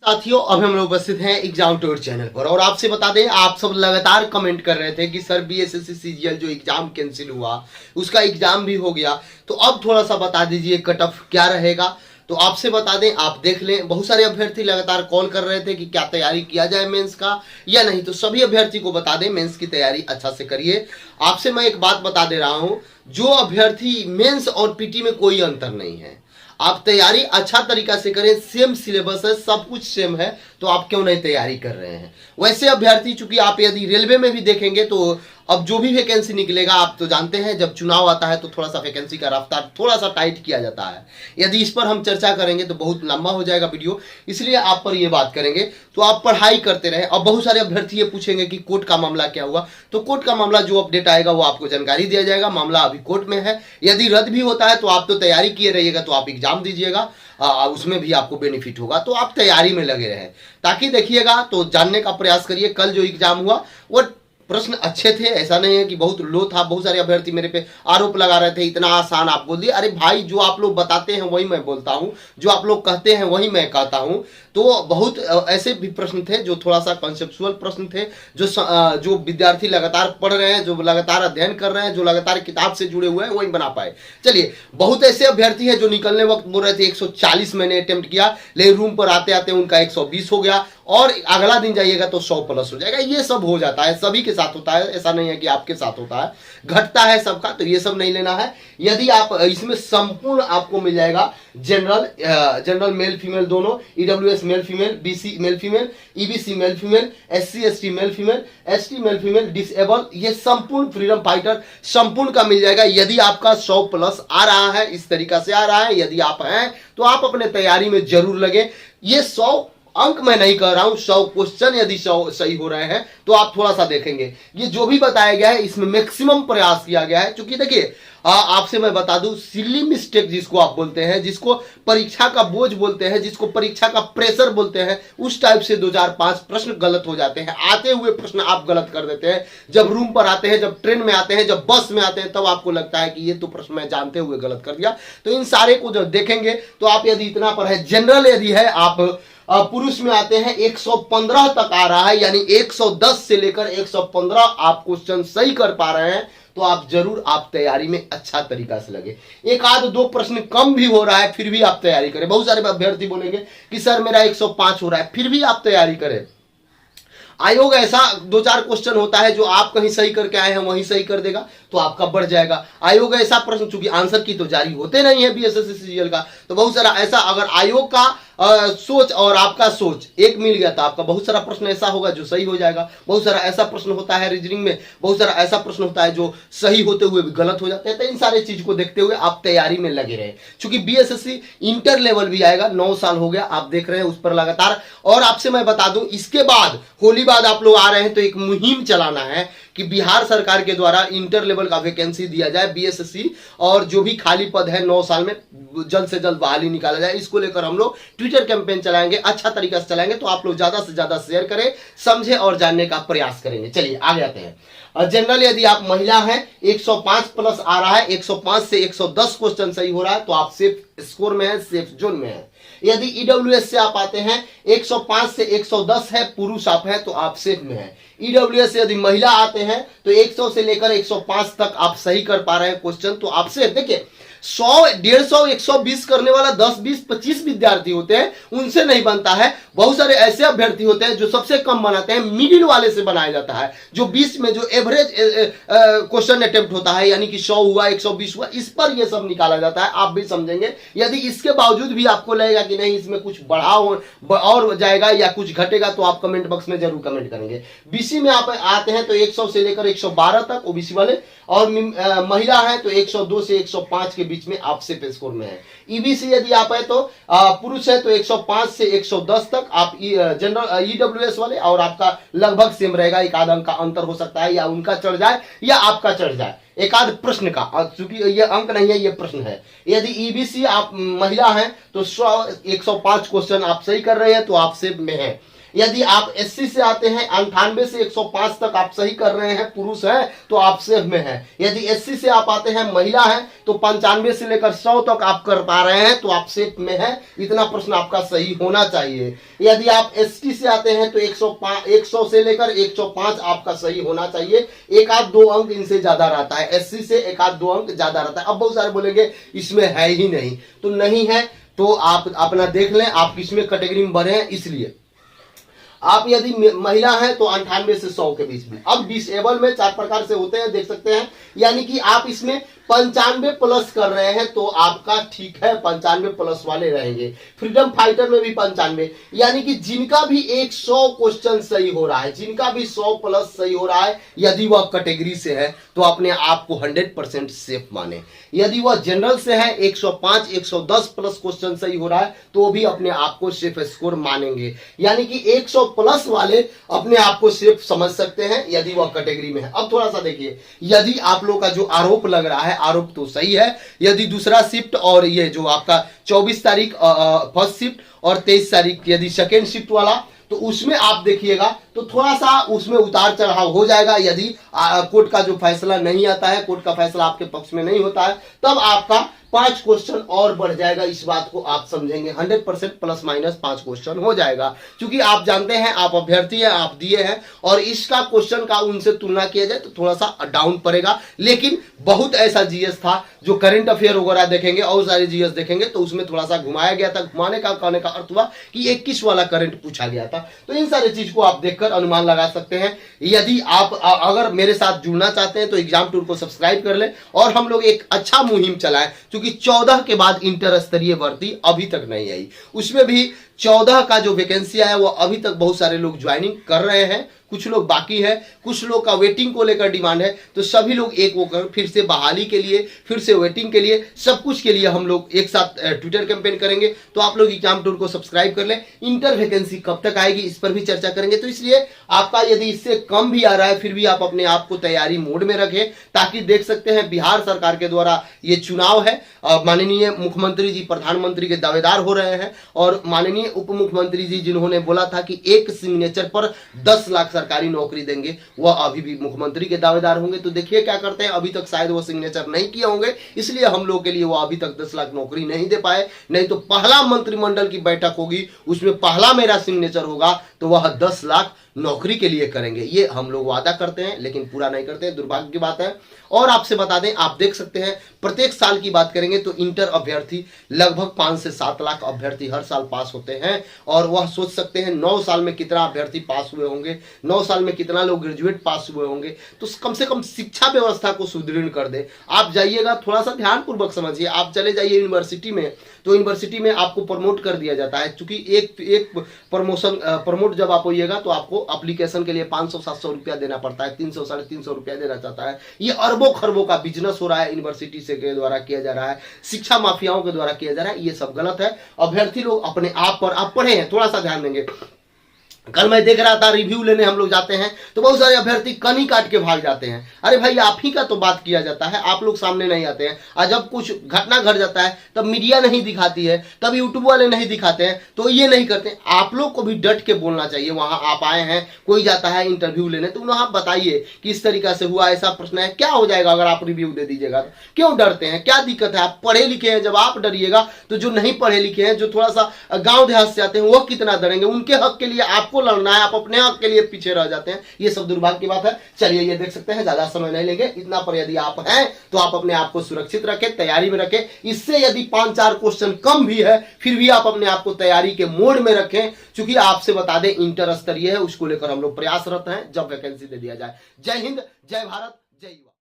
साथियों, अब हम लोग उपस्थित हैं एग्जाम टूर चैनल पर और आपसे बता दें, आप सब लगातार कमेंट कर रहे थे कि सर बीएसएससी सीजीएल जो एग्जाम कैंसिल हुआ उसका एग्जाम भी हो गया, तो अब थोड़ा सा बता दीजिए कट ऑफ क्या रहेगा। तो आपसे बता दें, आप देख लें, बहुत सारे अभ्यर्थी लगातार कॉल कर रहे थे कि क्या तैयारी किया जाए मेंस का या नहीं। तो सभी अभ्यर्थी को बता दें, मेंस की तैयारी अच्छा से करिए। आपसे मैं एक बात बता दे रहा हूं, जो अभ्यर्थी मेंस और पीटी में कोई अंतर नहीं है, आप तैयारी अच्छा तरीका से करें, सेम सिलेबस है, सब कुछ सेम है, तो आप क्यों नहीं तैयारी कर रहे हैं। वैसे अभ्यर्थी, चूंकि आप यदि रेलवे में भी देखेंगे तो अब जो भी वैकेंसी निकलेगा, आप तो जानते हैं जब चुनाव आता है तो थोड़ा सा वैकेंसी का रफ्तार थोड़ा सा टाइट किया जाता है। यदि इस पर हम चर्चा करेंगे तो बहुत लंबा हो जाएगा वीडियो, इसलिए आप पर ये बात करेंगे। तो आप पढ़ाई करते रहे। अब बहुत सारे अभ्यर्थी ये पूछेंगे कि कोर्ट का मामला क्या हुआ, तो कोर्ट का मामला जो अपडेट आएगा वो आपको जानकारी दिया जाएगा। मामला अभी कोर्ट में है, यदि रद्द भी होता है तो आप तो तैयारी किए रहिएगा, तो आप एग्जाम दीजिएगा, उसमें भी आपको बेनिफिट होगा। तो आप तैयारी में लगे रहें, ताकि देखिएगा तो जानने का प्रयास करिए। कल जो एग्जाम हुआ वो प्रश्न अच्छे थे, ऐसा नहीं है कि बहुत लो था। बहुत सारे अभ्यर्थी मेरे पे आरोप लगा रहे थे इतना आसान आप बोल दिए। अरे भाई, जो आप लोग बताते हैं वही मैं बोलता हूं, जो आप लोग कहते हैं वही मैं कहता हूं। तो बहुत ऐसे भी प्रश्न थे जो थोड़ा सा कॉन्सेप्चुअल प्रश्न थे, जो विद्यार्थी लगातार पढ़ रहे हैं, जो लगातार अध्ययन कर रहे हैं, जो लगातार किताब से जुड़े हुए हैं, वही बना पाए। चलिए, बहुत ऐसे अभ्यर्थी हैं जो निकलने वक्त बोल रहे थे 140 मैंने अटेम्प्ट किया, लेकिन रूम पर आते आते उनका 120 हो गया और अगला दिन जाइएगा तो 100 प्लस हो जाएगा। ये सब हो जाता है, सभी के साथ होता है, ऐसा नहीं है कि आपके साथ होता है, घटता है सबका। तो ये सब नहीं लेना है। यदि आप इसमें संपूर्ण आपको मिल जाएगा जनरल मेल फीमेल दोनों, EWS male female, BC male female, EBC male female, SC ST male female, ST male female, disable, ये संपूर्ण फ्रीडम फाइटर संपूर्ण का मिल जाएगा। यदि आपका 100 प्लस आ रहा है, इस तरीका से आ रहा है, यदि आप हैं तो आप अपने तैयारी में जरूर लगे। ये 100 अंक मैं नहीं कह रहा हूं, 100 क्वेश्चन यदि 100 सही हो रहे हैं तो आप थोड़ा सा देखेंगे। ये जो भी बताया गया है इसमें मैक्सिमम प्रयास किया गया है। क्योंकि देखिए, आपसे मैं बता दूं, सिली मिस्टेक जिसको आप बोलते हैं, जिसको परीक्षा का बोझ बोलते हैं, जिसको परीक्षा का प्रेशर बोलते हैं, उस टाइप से 2-4-5 प्रश्न गलत हो जाते हैं। आते हुए प्रश्न आप गलत कर देते हैं। जब रूम पर आते हैं, जब ट्रेन में आते हैं, जब बस में आते हैं, तब आपको लगता है कि ये तो प्रश्न मैं जानते हुए गलत कर दिया। तो इन सारे को जब देखेंगे तो आप यदि इतना पर है, जनरल यदि है, आप पुरुष में आते हैं 115 तक आ रहा है, यानी 110 से लेकर 115 आप क्वेश्चन सही कर पा रहे हैं, तो आप जरूर आप तैयारी में अच्छा तरीका से लगे। एक आध दो प्रश्न कम भी हो रहा है फिर भी आप तैयारी करें। बहुत सारे अभ्यर्थी बोलेंगे कि सर मेरा 105 हो रहा है, फिर भी आप तैयारी करें। आयोग ऐसा 2-4 क्वेश्चन होता है जो आप कहीं सही करके आए हैं वहीं सही कर देगा, तो आपका बढ़ जाएगा। आयोग ऐसा प्रश्न, चूंकि आंसर की तो जारी होते नहीं है बीएसएससी सीजीएल का, तो बहुत सारा ऐसा, अगर आयोग का सोच और आपका सोच एक मिल गया तो आपका बहुत सारा प्रश्न ऐसा होगा जो सही हो जाएगा। बहुत सारा ऐसा प्रश्न होता है रीजनिंग में, बहुत सारा ऐसा प्रश्न होता है जो सही होते हुए भी गलत हो जाते हैं। तो इन सारे चीज को देखते हुए आप तैयारी में लगे रहे। चूंकि बीएसएससी इंटर लेवल भी आएगा, 9 साल हो गया, आप देख रहे हैं उस पर लगातार। और आपसे मैं बता दूं, इसके बाद होली बाद आप लोग आ रहे हैं तो एक मुहिम चलाना है कि बिहार सरकार के द्वारा इंटर लेवल का वैकेंसी दिया जाए बीएसएससी, और जो भी खाली पद है 9 साल में जल्द से जल्द बहाली निकाला जाए। इसको लेकर हम लोग ट्विटर कैंपेन चलाएंगे, अच्छा तरीका से चलाएंगे। तो आप लोग ज्यादा से ज्यादा शेयर करें, समझे और जानने का प्रयास करेंगे। चलिए आगे आते हैं। जनरल यदि आप महिला हैं, 105 प्लस आ रहा है, 105 से 110 क्वेश्चन सही हो रहा है, तो आप सेफ स्कोर में है, सेफ जोन में है। यदि ईडब्ल्यूएस से आप आते हैं, 105 से 110 है, पुरुष आप हैं, तो आप सेफ में हैं। ईडब्ल्यूएस से यदि महिला आते हैं तो 100 से लेकर 105 तक आप सही कर पा रहे हैं क्वेश्चन, तो आप सेफ। देखिए, 100, 150, 120 करने वाला 10, 20, 25 विद्यार्थी होते हैं, उनसे नहीं बनता है। बहुत सारे ऐसे अभ्यर्थी होते हैं जो सबसे कम बनाते हैं, मिडिल वाले से बनाया जाता है, जो बीच में जो एवरेज क्वेश्चन अटेम्प्ट होता है, यानी कि 100 हुआ, 120 हुआ, इस पर यह सब निकाला जाता है। आप भी समझेंगे। यदि इसके बावजूद भी आपको लगेगा कि नहीं इसमें कुछ बढ़ाव और जाएगा या कुछ घटेगा, तो आप कमेंट बॉक्स में जरूर कमेंट करेंगे। बीसी में आप आते हैं तो 100 से लेकर 112 तक ओबीसी वाले, और महिला है तो 102 से 105 के बीच में आप सेफ स्कोर में है। ईबीसी यदि आप है तो पुरुष है तो 105 से 110 तक आप जनरल ईडब्ल्यूएस वाले, और आपका लगभग सेम रहेगा। एक आध अंक का अंतर हो सकता है, या उनका चढ़ जाए या आपका चढ़ जाए, एक आध प्रश्न का, चूंकि ये अंक नहीं है, ये प्रश्न है। यदि ईबीसी आप महिला हैं तो 105 क्वेश्चन आप सही कर रहे हैं, तो आप सेफ में हैं। यदि आप एससी से आते हैं 98 से 105 तक आप सही कर रहे हैं, पुरुष हैं तो आप सेफ में हैं। यदि एससी से आप आते हैं महिला हैं तो 95 से लेकर 100 तक आप कर पा रहे हैं तो आप सेफ में हैं। इतना प्रश्न आपका सही होना चाहिए। यदि आप एसटी से आते हैं तो 100 से लेकर 105 आपका सही होना चाहिए। एक आध दो अंक इनसे ज्यादा रहता है, एससी से एक आध दो अंक ज्यादा रहता है। अब बहुत सारे बोलेंगे इसमें है ही नहीं, तो नहीं है तो आप अपना देख लें आप किसमें कैटेगरी में बढ़े हैं। इसलिए आप यदि महिला हैं तो 98 से 100 के बीच में। अब डिसेबल में 4 प्रकार से होते हैं, देख सकते हैं, यानी कि आप इसमें 95 प्लस कर रहे हैं तो आपका ठीक है, 95 प्लस वाले रहेंगे। फ्रीडम फाइटर में भी 95, यानी कि जिनका भी 100 क्वेश्चन सही हो रहा है, जिनका भी 100 प्लस सही हो रहा है, यदि वह कैटेगरी से है तो अपने आप को 100% सेफ माने। यदि वह जनरल से है 105 110 प्लस क्वेश्चन सही हो रहा है तो भी अपने आप को सेफ स्कोर मानेंगे। यानी कि 100 प्लस वाले अपने आप को सेफ समझ सकते हैं यदि वह कैटेगरी में है। अब थोड़ा सा देखिए, यदि आप लोग का जो आरोप लग रहा है, आरोप तो सही है। यदि दूसरा शिफ्ट और ये जो आपका 24 तारीख फर्स्ट शिफ्ट और 23 तारीख यदि सेकेंड शिफ्ट वाला, तो उसमें आप देखिएगा तो थोड़ा सा उसमें उतार चढ़ाव हो जाएगा। यदि कोर्ट का जो फैसला नहीं आता है, कोर्ट का फैसला आपके पक्ष में नहीं होता है, तब आपका 5 क्वेश्चन और बढ़ जाएगा। इस बात को आप समझेंगे, 100% प्लस माइनस 5 क्वेश्चन हो जाएगा। क्योंकि आप जानते हैं आप अभ्यर्थी हैं, आप दिए हैं और इसका क्वेश्चन का उनसे तुलना किया जाए तो थोड़ा सा डाउन पड़ेगा। लेकिन बहुत ऐसा जीएस था जो करंट अफेयर वगैरह देखेंगे और सारे जीएस देखेंगे तो उसमें थोड़ा सा घुमाया गया था। घुमाने का कहने का अर्थ हुआ कि 21 वाला करंट पूछा गया था। तो इन सारी चीज को आप देखकर अनुमान लगा सकते हैं। यदि आप अगर मेरे साथ जुड़ना चाहते हैं तो एग्जाम टूर को सब्सक्राइब कर लें और हम लोग एक अच्छा मुहिम चलाएं। क्योंकि 14 के बाद इंटर स्तरीय भर्ती अभी तक नहीं आई, उसमें भी 14 का जो वैकेंसी है वो अभी तक बहुत सारे लोग ज्वाइनिंग कर रहे हैं, कुछ लोग बाकी है, कुछ लोग का वेटिंग को लेकर डिमांड है। तो सभी लोग एक वो कर फिर से बहाली के लिए, फिर से वेटिंग के लिए, सब कुछ के लिए हम लोग एक साथ ट्विटर कैंपेन करेंगे। तो आप लोग एग्जाम टूर को सब्सक्राइब कर लें। इंटर वैकेंसी कब तक आएगी इस पर भी चर्चा करेंगे। तो इसलिए आपका यदि इससे कम भी आ रहा है फिर भी आप अपने आप को तैयारी मोड में रखें, ताकि देख सकते हैं बिहार सरकार के द्वारा ये चुनाव है। माननीय मुख्यमंत्री जी प्रधानमंत्री के दावेदार हो रहे हैं और माननीय उप मुख्यमंत्री जी जिन्होंने बोला था कि एक सिग्नेचर पर 10 लाख सरकारी नौकरी देंगे, वह अभी भी मुख्यमंत्री के दावेदार होंगे। तो देखिए क्या करते हैं, अभी तक शायद वो सिग्नेचर नहीं किए होंगे, इसलिए हम लोग के लिए वो अभी तक 10 लाख नौकरी नहीं दे पाए। नहीं तो पहला मंत्रिमंडल की बैठक होगी, उसमें पहला मेरा सिग्नेचर होगा तो वह 10 लाख नौकरी के लिए करेंगे। ये हम लोग वादा करते हैं लेकिन पूरा नहीं करते हैं, दुर्भाग्य की बात है। और आपसे बता दें, आप देख सकते हैं प्रत्येक साल की बात करेंगे तो इंटर अभ्यर्थी लगभग 5 से 7 लाख अभ्यर्थी हर साल पास होते हैं। और वह सोच सकते हैं 9 साल में कितना अभ्यर्थी पास हुए होंगे, 9 साल में कितना लोग ग्रेजुएट पास हुए होंगे। तो कम से कम शिक्षा व्यवस्था को सुदृढ़ कर दे। आप जाइएगा, थोड़ा सा ध्यानपूर्वक समझिए, आप चले जाइए यूनिवर्सिटी में, तो यूनिवर्सिटी में आपको प्रमोट कर दिया जाता है। क्योंकि एक प्रमोट जब आप होइएगा तो आपको एप्लीकेशन के लिए 500-700 रुपया देना पड़ता है, 300 साढ़े 300 रुपया देना चाहता है। ये अरबों खरबों का बिजनेस हो रहा है, यूनिवर्सिटी से के द्वारा किया जा रहा है, शिक्षा माफियाओं के द्वारा किया जा रहा है। ये सब गलत है। अभ्यर्थी लोग अपने आप पर, आप पढ़े हैं, थोड़ा सा ध्यान देंगे। कल मैं देख रहा था रिव्यू लेने हम लोग जाते हैं तो बहुत सारे अभ्यर्थी कनी काट के भाग जाते हैं। अरे भाई आप ही का तो बात किया जाता है, आप लोग सामने नहीं आते हैं। और जब कुछ घटना घट जाता है तब मीडिया नहीं दिखाती है, तब यूट्यूब वाले नहीं दिखाते हैं, तो ये नहीं करते। आप लोग को भी डट के बोलना चाहिए। वहां आप आए हैं, कोई जाता है इंटरव्यू लेने तो वहां बताइए कि इस तरीका से हुआ, ऐसा प्रश्न है, क्या हो जाएगा अगर आप रिव्यू दे दीजिएगा। क्यों डरते हैं, क्या दिक्कत है? आप पढ़े लिखे हैं, जब आप डरिएगा तो जो नहीं पढ़े लिखे हैं, जो थोड़ा सा गाँव देहात से आते हैं, वो कितना डरेंगे? उनके हक के लिए आपको लड़ना है, आप अपने हक के लिए पीछे रह जाते हैं। ये सब दुर्भाग्य की बात है। चलिए ये देख सकते हैं, ज्यादा समय नहीं लेंगे, इतना पर यदि आप हैं तो आप अपने आप को सुरक्षित रखें, तैयारी में रखें। इससे यदि 5-4 क्वेश्चन कम भी है फिर भी आप अपने आप को तैयारी के मोड में रखें। क्योंकि आपसे बता दें इंटर स्तरीय है, उसको लेकर हम लोग प्रयासरत हैं, जब वैकेंसी दे दिया जाए। जय हिंद, जय भारत, जय युवा।